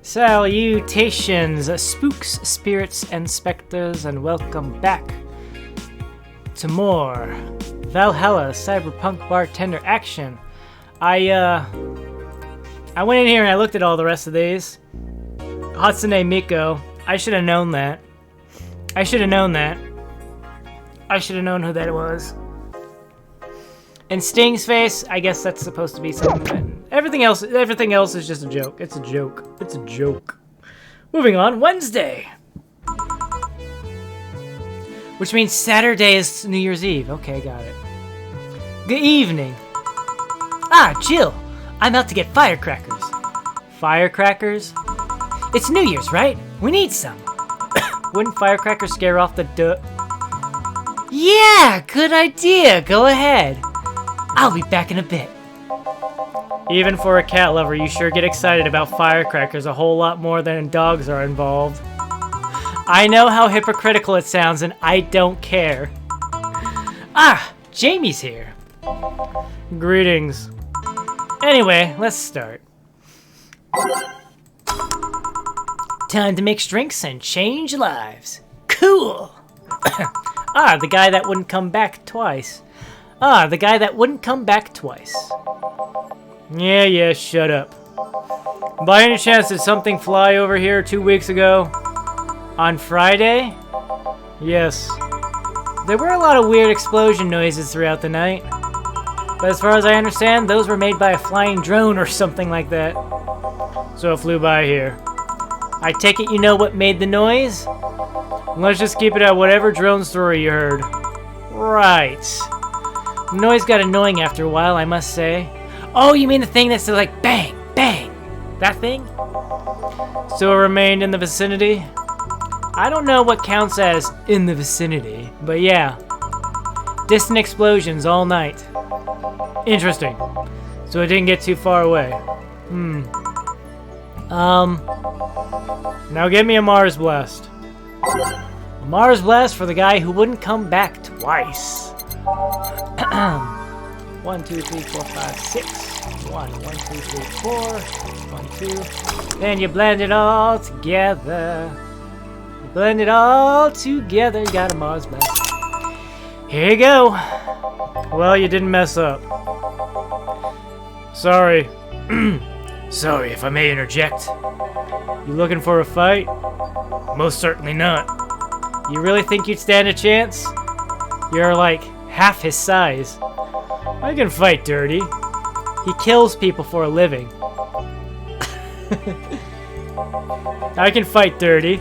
Salutations, spooks, spirits, and specters, and welcome back to more Valhalla Cyberpunk Bartender action. I went in here and I looked at all the rest of these. Hatsune Miku. I should have known that. I should have known who that was. And Sting's face, I guess that's supposed to be something. Everything else is just a joke. It's a joke. Moving on, Wednesday. Which means Saturday is New Year's Eve. Okay, got it. Good evening. Ah, Jill. I'm out to get firecrackers. Firecrackers? It's New Year's, right? We need some. Wouldn't firecrackers scare off the Yeah, good idea. Go ahead. I'll be back in a bit. Even for a cat lover, you sure get excited about firecrackers a whole lot more than dogs are involved. I know how hypocritical it sounds, and I don't care. Ah, Jamie's here. Greetings. Anyway, let's start. Time to mix drinks and change lives. Cool! Ah, the guy that wouldn't come back twice. Yeah, shut up. By any chance, did something fly over here 2 weeks ago? On Friday? Yes. There were a lot of weird explosion noises throughout the night. But as far as I understand, those were made by a flying drone or something like that. So it flew by here. I take it you know what made the noise? Let's just keep it at whatever drone story you heard. Right. The noise got annoying after a while, I must say. Oh, you mean the thing that's like bang, bang? That thing? So it remained in the vicinity? I don't know what counts as in the vicinity, but yeah. Distant explosions all night. Interesting. So it didn't get too far away. Now get me a Mars Blast. A Mars Blast for the guy who wouldn't come back twice. 1, 2, 3, 4, 5, 6. 1, 2, 3, 4. 1, 2. Then you blend it all together. You got a Mars Blast. Here you go. Well, you didn't mess up. Sorry. Sorry, if I may interject. You looking for a fight? Most certainly not. You really think you'd stand a chance? You're like half his size. I can fight dirty. He kills people for a living. I can fight dirty.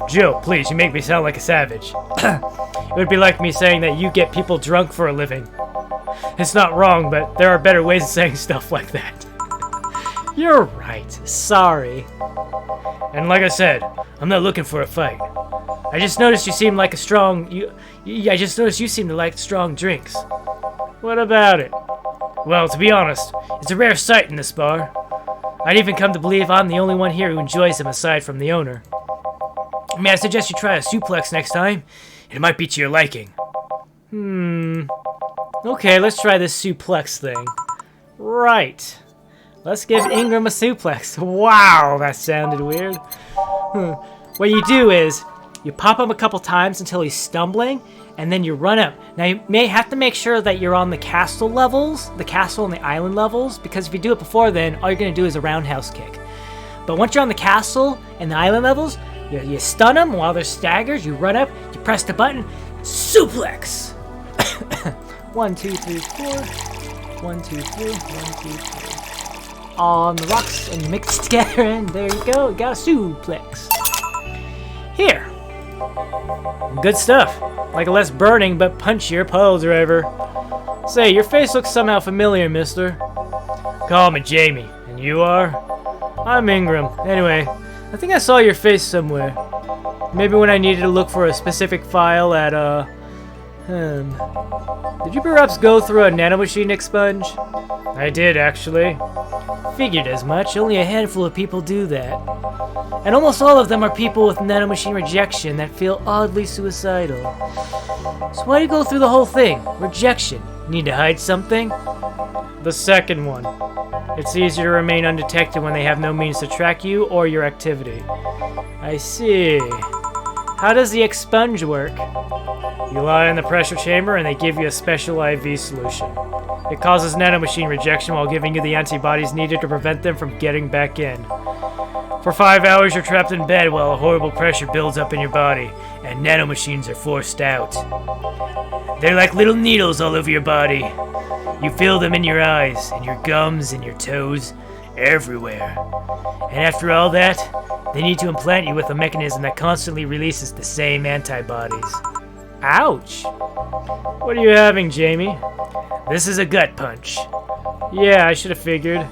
Jill, please, you make me sound like a savage. It would be like me saying that you get people drunk for a living. It's not wrong, but there are better ways of saying stuff like that. You're right. Sorry. And like I said, I'm not looking for a fight. I just noticed you seem like a strong... I just noticed you seem to like strong drinks. What about it? Well, to be honest, it's a rare sight in this bar. I'd even come to believe I'm the only one here who enjoys them aside from the owner. May I suggest you try a suplex next time? It might be to your liking. Okay, let's try this suplex thing. Right. Let's give Ingram a suplex. Wow, that sounded weird. What you do is, you pop him a couple times until he's stumbling, and then you run up. Now, you may have to make sure that you're on the castle levels, the castle and the island levels, because if you do it before then, all you're going to do is a roundhouse kick. But once you're on the castle and the island levels, you stun them while they're staggered, you run up, you press the button, suplex! 1, 2, 3, 4. 1, 2, 3, 1, 2, 3. On the rocks, and you mix it together, and there you go, you got a suplex. Here. Good stuff. Like a less burning but punchier puddle driver. Say, your face looks somehow familiar, mister. Call me Jamie. And you are? I'm Ingram. Anyway, I think I saw your face somewhere. Maybe when I needed to look for a specific file at, Did you perhaps go through a nanomachine expunge? I did, actually. Figured as much. Only a handful of people do that. And almost all of them are people with nanomachine rejection that feel oddly suicidal. So why do you go through the whole thing? Rejection. Need to hide something? The second one. It's easier to remain undetected when they have no means to track you or your activity. I see. How does the expunge work? You lie in the pressure chamber and they give you a special IV solution. It causes nanomachine rejection while giving you the antibodies needed to prevent them from getting back in. For 5 hours you're trapped in bed while a horrible pressure builds up in your body, and nanomachines are forced out. They're like little needles all over your body. You feel them in your eyes, and your gums, and your toes, everywhere. And after all that, they need to implant you with a mechanism that constantly releases the same antibodies. Ouch! What are you having, Jamie? This is a gut punch. Yeah, I should have figured.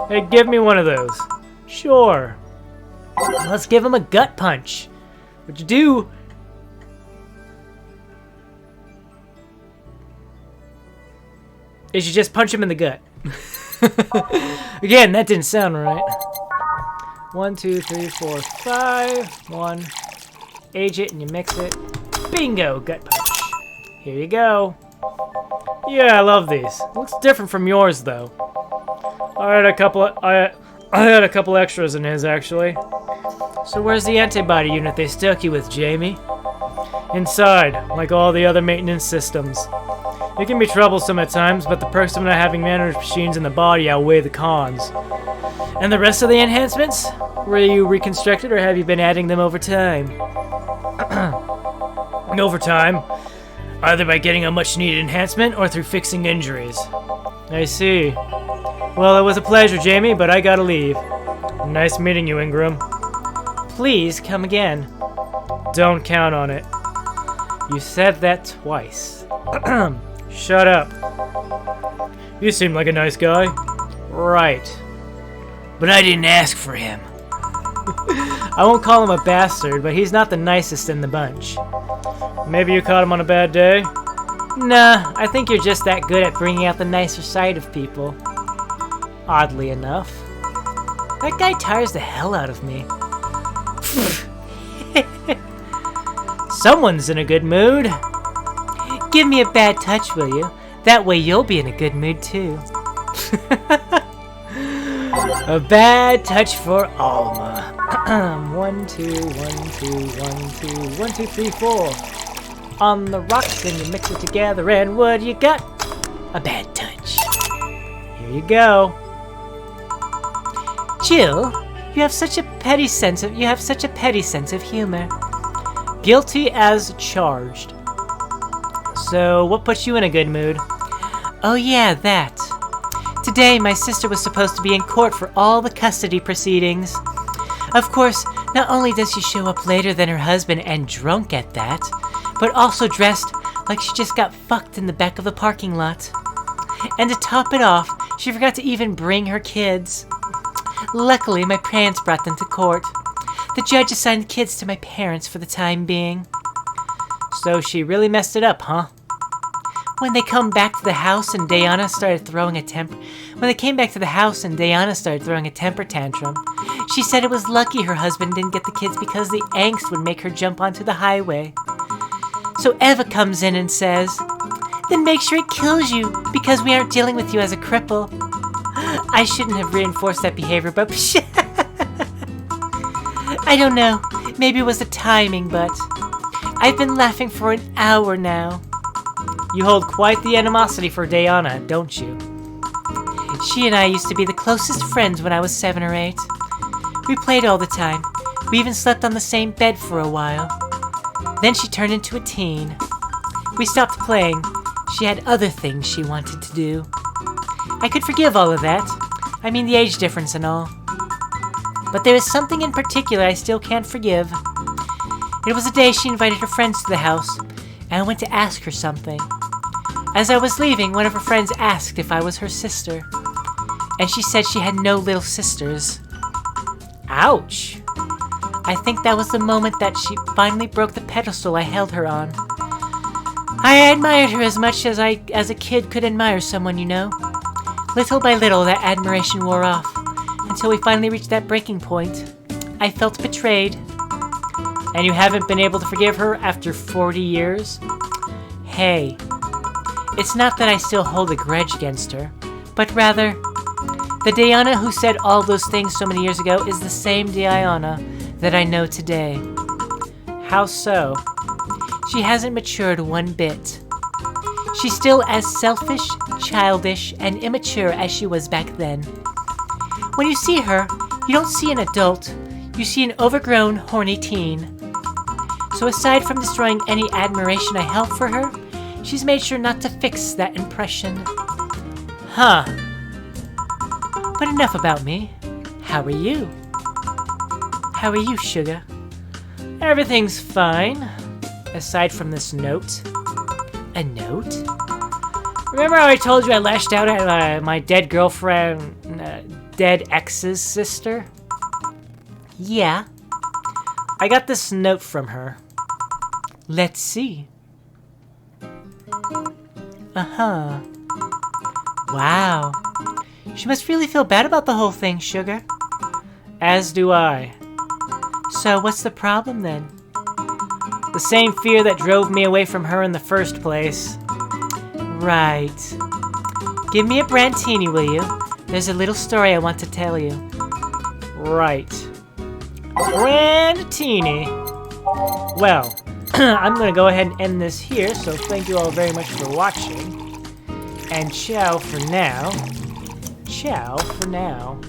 Hey, give me one of those. Sure. Let's give him a gut punch. What'd you do? Is you just punch him in the gut. Again, that didn't sound right. 1, 2, 3, 4, 5. 1. Age it and you mix it. Bingo! Gut punch. Here you go. Yeah, I love these. Looks different from yours, though. I had a couple extras in his, actually. So where's the antibody unit they stuck you with, Jamie? Inside, like all the other maintenance systems. It can be troublesome at times, but the perks of not having nanomachines in the body outweigh the cons. And the rest of the enhancements? Were you reconstructed, or have you been adding them over time? Over time. Either by getting a much-needed enhancement, or through fixing injuries. I see. Well, it was a pleasure, Jamie, but I gotta leave. Nice meeting you, Ingram. Please come again. Don't count on it. You said that twice. Shut up. You seem like a nice guy. Right. But I didn't ask for him. I won't call him a bastard, but he's not the nicest in the bunch. Maybe you caught him on a bad day? Nah, I think you're just that good at bringing out the nicer side of people. Oddly enough. That guy tires the hell out of me. Someone's in a good mood. Give me a bad touch, will you? That way you'll be in a good mood too. A bad touch for Alma. 1, 2, 1, 2, 1, 2, 1, 2, 3, 4. On the rocks and you mix it together, and what do you got? A bad touch. Here you go. Jill, you have such a petty sense of humor. Guilty as charged. So, what puts you in a good mood? Oh yeah, that. Today, my sister was supposed to be in court for all the custody proceedings. Of course, not only does she show up later than her husband and drunk at that, but also dressed like she just got fucked in the back of the parking lot. And to top it off, she forgot to even bring her kids. Luckily, my parents brought them to court. The judge assigned the kids to my parents for the time being. So she really messed it up, huh? When they came back to the house and Diana started throwing a temper tantrum, she said it was lucky her husband didn't get the kids because the angst would make her jump onto the highway. So Eva comes in and says, "Then make sure it kills you, because we aren't dealing with you as a cripple." I shouldn't have reinforced that behavior, but I don't know. Maybe it was the timing, but I've been laughing for an hour now. You hold quite the animosity for Diana, don't you? She and I used to be the closest friends when I was 7 or 8. We played all the time. We even slept on the same bed for a while. Then she turned into a teen. We stopped playing. She had other things she wanted to do. I could forgive all of that. I mean, the age difference and all. But there is something in particular I still can't forgive. It was the day she invited her friends to the house, and I went to ask her something. As I was leaving, one of her friends asked if I was her sister, and she said she had no little sisters. Ouch! I think that was the moment that she finally broke the pedestal I held her on. I admired her as much as a kid could admire someone, you know. Little by little, that admiration wore off, until we finally reached that breaking point. I felt betrayed. And you haven't been able to forgive her after 40 years? Hey, It's not that I still hold a grudge against her, but rather, the Diana who said all those things so many years ago is the same Diana that I know today. How so? She hasn't matured one bit. She's still as selfish, childish, and immature as she was back then. When you see her, you don't see an adult, you see an overgrown, horny teen. So aside from destroying any admiration I held for her, she's made sure not to fix that impression. Huh. But enough about me. How are you? How are you, Sugar? Everything's fine. Aside from this note. A note? Remember how I told you I lashed out at my dead girlfriend, dead ex's sister? Yeah. I got this note from her. Let's see. Uh-huh. Wow. She must really feel bad about the whole thing, Sugar. As do I. So what's the problem then? The same fear that drove me away from her in the first place. Right. Give me a Brantini, will you? There's a little story I want to tell you. Right. Brantini. Well, I'm going to go ahead and end this here, so thank you all very much for watching. And ciao for now. Ciao for now.